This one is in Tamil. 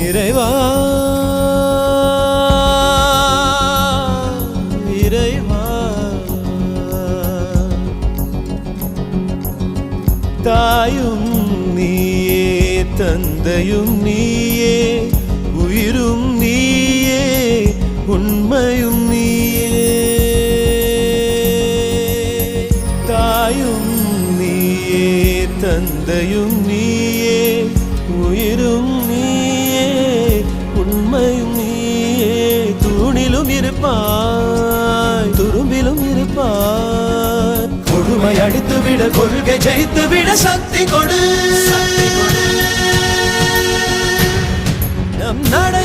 இறைவா இறைவா தாயும் நீயே தந்தையும் நீயே உயிரும் நீயே உண்மையும் நீயே தாயும் நீயே தந்தையும் நீயே உயிரும் நீயே உண்மையும் நீயே தூணிலும் இருப்பாய் துரும்பிலும் இருப்பாய் கொடுமை அடித்துவிட கொள்கை ஜெயித்துவிட சக்தி கொடு நம் நடை